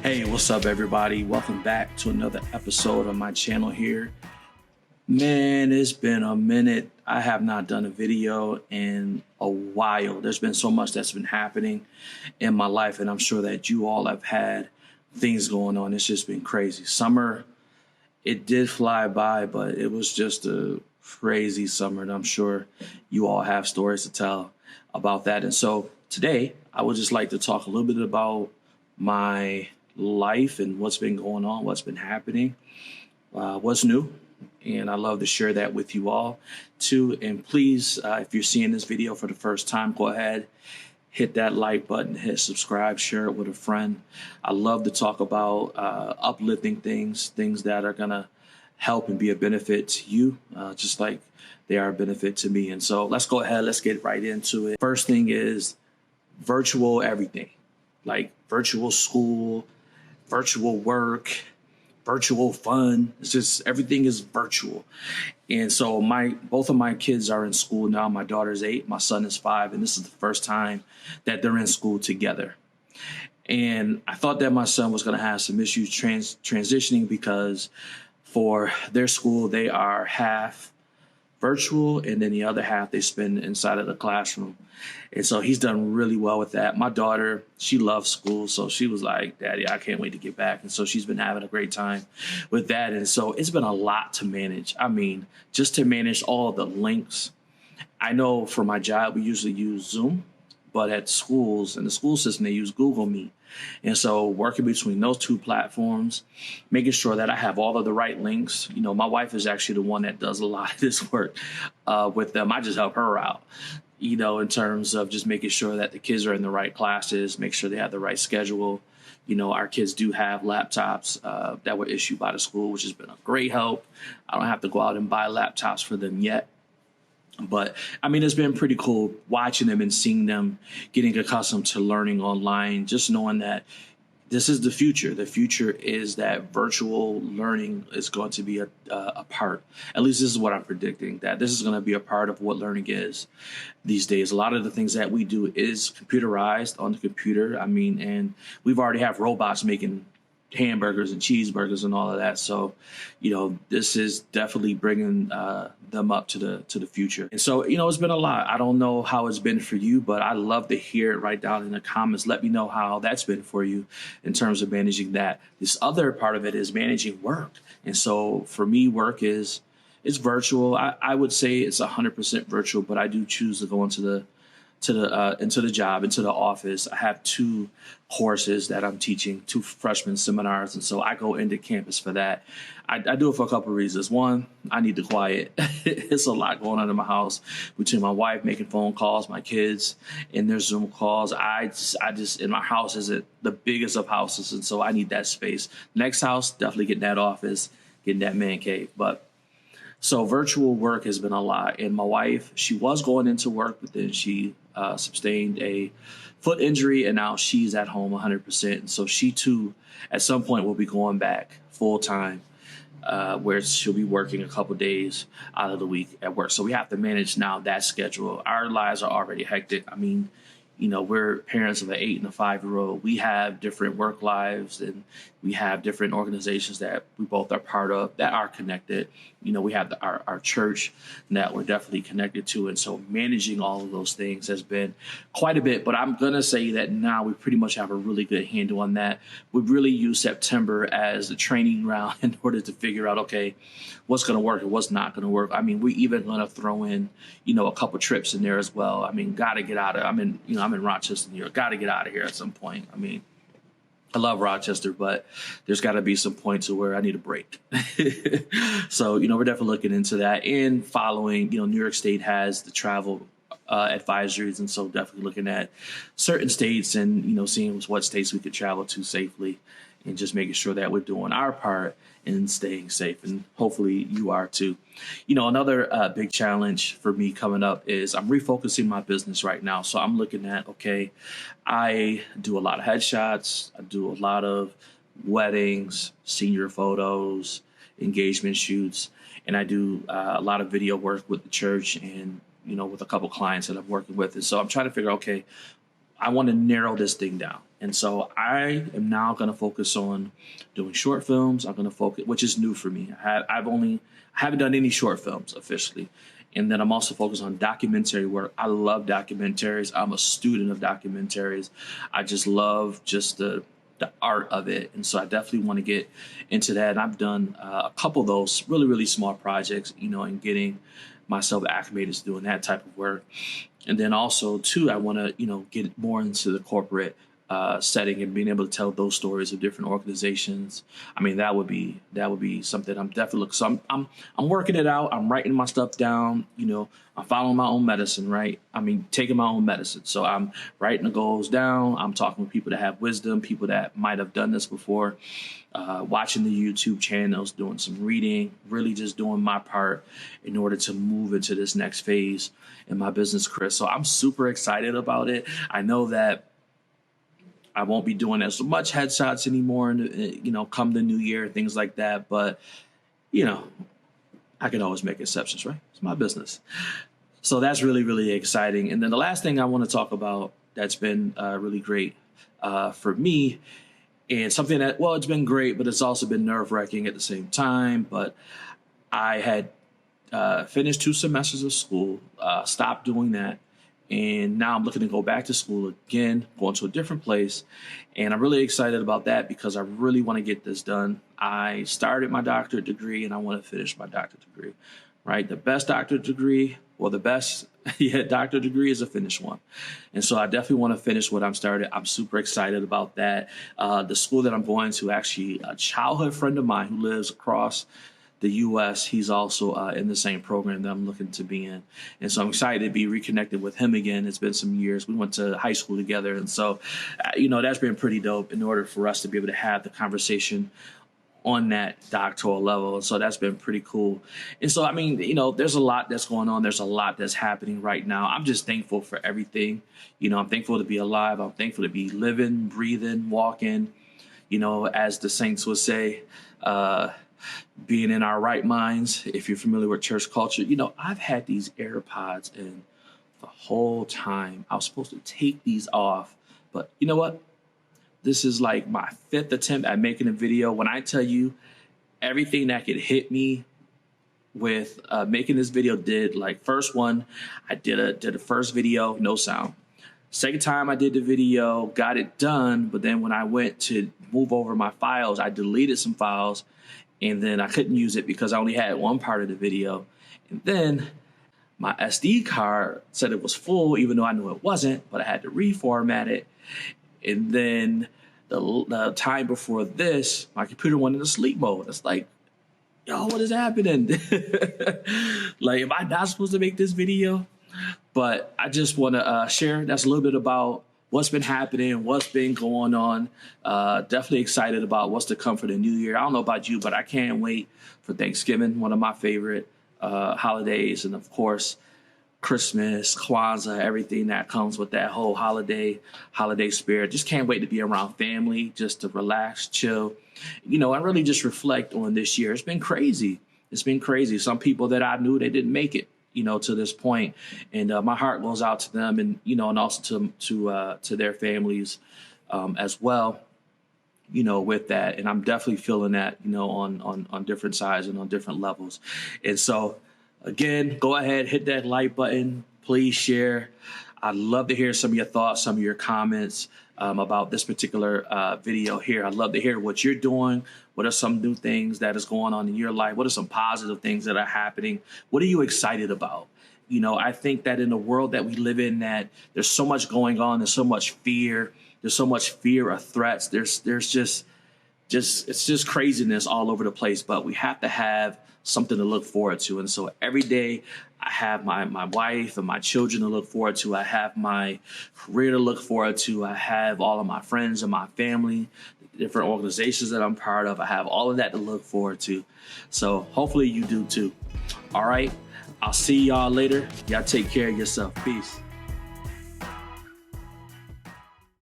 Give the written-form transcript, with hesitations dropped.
Hey, what's up, everybody? Welcome back to another episode of my channel here. Man, it's been a minute. I have not done a video in a while. There's been so much that's been happening in my life, and I'm sure that you all have had things going on. It's just been crazy. Summer, it did fly by, but it was just a crazy summer, and I'm sure you all have stories to tell about that. And so today, I would just like to talk a little bit about my life and what's been going on, what's been happening, what's new. And I love to share that with you all too. And please, if you're seeing this video for the first time, go ahead, hit that like button, hit subscribe, share it with a friend. I love to talk about uplifting things that are going to help and be a benefit to you, just like they are a benefit to me. And so let's go ahead, let's get right into it. First thing is virtual everything, like virtual school, virtual work, virtual fun. It's just everything is virtual. And so both of my kids are in school now. My daughter's 8, my son is 5, and this is the first time that they're in school together. And I thought that my son was going to have some issues transitioning because for their school, they are half virtual, and then the other half they spend inside of the classroom. And so he's done really well with that. My daughter, she loves school, so she was like, Daddy, I can't wait to get back. And so she's been having a great time with that. And so it's been a lot to manage. I mean, just to manage all of the links. I know for my job, we usually use Zoom, but at schools, in the school system, they use Google Meet. And so working between those two platforms, making sure that I have all of the right links. You know, my wife is actually the one that does a lot of this work with them. I just help her out, you know, in terms of just making sure that the kids are in the right classes, make sure they have the right schedule. You know, our kids do have laptops that were issued by the school, which has been a great help. I don't have to go out and buy laptops for them yet. But I mean, it's been pretty cool watching them and seeing them getting accustomed to learning online, just knowing that this is the future. The future is that virtual learning is going to be a part. At least this is what I'm predicting, that this is going to be a part of what learning is these days. A lot of the things that we do is computerized on the computer. I mean, and we've already have robots making hamburgers and cheeseburgers and all of that. So, you know, this is definitely bringing them up to the future. And so, you know, it's been a lot. I don't know how it's been for you, but I'd love to hear it right down in the comments. Let me know how that's been for you in terms of managing that. This other part of it is managing work. And so for me, work it's virtual. I would say it's 100% virtual, but I do choose to go into the job, into the office. I have 2 courses that I'm teaching, 2 freshman seminars. And so I go into campus for that. I do it for a couple of reasons. One, I need the quiet. It's a lot going on in my house between my wife making phone calls, my kids, and their Zoom calls. I just, in my house isn't the biggest of houses. And so I need that space. Next house, definitely getting that office, getting that man cave. But so virtual work has been a lot. And my wife, she was going into work, but then she sustained a foot injury, and now she's at home 100%. And so she too, at some point, will be going back full time, where she'll be working a couple days out of the week at work. So we have to manage now that schedule. Our lives are already hectic. I mean, you know, we're parents of an 8 and a 5-year-old. We have different work lives, and we have different organizations that we both are part of that are connected. You know, we have our church that we're definitely connected to. And so managing all of those things has been quite a bit. But I'm going to say that now we pretty much have a really good handle on that. We really use September as a training ground in order to figure out, okay, what's going to work and what's not going to work. I mean, we're even going to throw in, you know, a couple trips in there as well. I mean, got to get out of, I'm in Rochester, New York, got to get out of here at some point. I mean, I love Rochester, but there's got to be some point to where I need a break. So, you know, we're definitely looking into that and following, you know, New York State has the travel advisories. And so definitely looking at certain states and, you know, seeing what states we could travel to safely and just making sure that we're doing our part and staying safe. And hopefully you are too. You know, another big challenge for me coming up is I'm refocusing my business right now. So I'm looking at, okay, I do a lot of headshots. I do a lot of weddings, senior photos, engagement shoots, and I do a lot of video work with the church and, you know, with a couple clients that I'm working with. And so I'm trying to figure, okay, I want to narrow this thing down. And so I am now going to focus on doing short films. I'm going to focus, which is new for me. I haven't done any short films officially. And then I'm also focused on documentary work. I love documentaries. I'm a student of documentaries. I just love just the art of it. And so I definitely want to get into that. And I've done a couple of those really, really small projects, and getting myself acclimated to doing that type of work. And then also too, I want to, get more into the corporate setting and being able to tell those stories of different organizations. I mean, that would be something I'm definitely looking. So I'm working it out. I'm writing my stuff down. I'm following my own medicine, right? Taking my own medicine. So I'm writing the goals down. I'm talking with people that have wisdom, people that might have done this before, watching the YouTube channels, doing some reading, really just doing my part in order to move into this next phase in my business, Chris. So I'm super excited about it. I know that I won't be doing as much headshots anymore, come the new year, things like that. But, I can always make exceptions, right? It's my business. So that's really, really exciting. And then the last thing I want to talk about that's been really great for me, and something that, it's been great, but it's also been nerve-wracking at the same time. But I had finished 2 semesters of school, stopped doing that. And now I'm looking to go back to school again, going to a different place. And I'm really excited about that because I really want to get this done. I started my doctorate degree and I want to finish my doctorate degree, right? The best doctorate degree, the best doctorate degree is a finished one. And so I definitely want to finish what I'm started. I'm super excited about that. The school that I'm going to, actually a childhood friend of mine who lives across the U.S., he's also in the same program that I'm looking to be in. And so I'm excited to be reconnected with him again. It's been some years. We went to high school together. And so, that's been pretty dope in order for us to be able to have the conversation on that doctoral level. And so that's been pretty cool. And so, there's a lot that's going on. There's a lot that's happening right now. I'm just thankful for everything. I'm thankful to be alive. I'm thankful to be living, breathing, walking, as the saints would say, being in our right minds. If you're familiar with church culture, I've had these AirPods in the whole time. I was supposed to take these off, but you know what? This is like my 5th attempt at making a video. When I tell you everything that could hit me with making this video did, like first one, I did a first video, no sound. Second time I did the video, got it done. But then when I went to move over my files, I deleted some files. And then I couldn't use it because I only had one part of the video. And then my SD card said it was full, even though I knew it wasn't, but I had to reformat it. And then the time before this, my computer went into sleep mode. It's like, yo, what is happening? Like, am I not supposed to make this video? But I just want to share. That's a little bit about what's been happening, what's been going on. Definitely excited about what's to come for the new year. I don't know about you, but I can't wait for Thanksgiving, one of my favorite holidays. And of course, Christmas, Kwanzaa, everything that comes with that whole holiday spirit. Just can't wait to be around family, just to relax, chill, and really just reflect on this year. It's been crazy. Some people that I knew, they didn't make it, to this point. And my heart goes out to them, and, and also to their families as well, with that. And I'm definitely feeling that, on different sides and on different levels. And so, again, go ahead, hit that like button. Please share. I'd love to hear some of your thoughts, some of your comments about this particular video here. I'd love to hear what you're doing. What are some new things that is going on in your life? What are some positive things that are happening? What are you excited about? I think that in the world that we live in, that there's so much going on. There's so much fear. There's so much fear of threats. There's just it's just craziness all over the place. But we have to have something to look forward to. And so every day I have my wife and my children to look forward to. I have my career to look forward to. I have all of my friends and my family, the different organizations that I'm part of. I have all of that to look forward to. So hopefully you do too. All right. I'll see y'all later. Y'all take care of yourself. Peace.